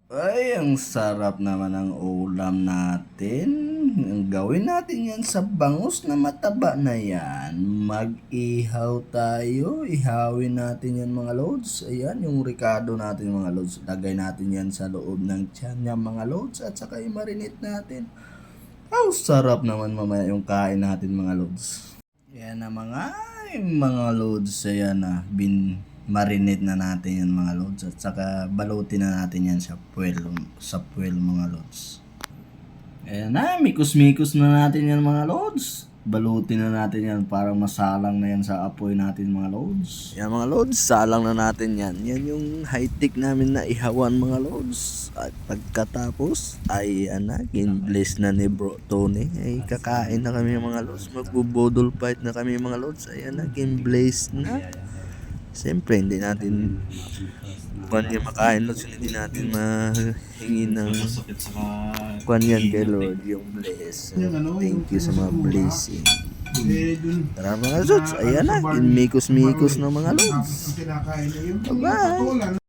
Ay, ang sarap naman ng ulam natin. Ang gawin natin yan sa bangus na mataba na yan. Mag-ihaw tayo. Ihawin natin yan mga loads. Ayan, yung ricado natin mga loads. Lagay natin yan sa loob ng tiyan niya mga loads. At saka i-marinate natin. Ang sarap naman mamaya yung kain natin mga loads. Yan na mga loads. Ayan na, marinate na natin yan mga loads at saka balutin na natin yan sa puwel mga loads. Ayan na, mikos-mikos na natin yan mga loads. Balutin na natin yan para masalang na yan sa apoy natin mga loads. Yan mga loads, salang na natin yan. Yan yung high-tech namin na ihawan mga loads. At pagkatapos ay bless na ni Bro Tony. Ay kakain na kami mga loads. Magbubodol fight na kami mga loads. Ayan na, bless na. Siyempre, hindi natin kung yan makain loads, hindi natin mahingi ng kung yan kay Lord, yung bless. Thank you sa mga blessing. Tara mga loads, ayan na, mikos-mikos ng mga loads. Bye-bye!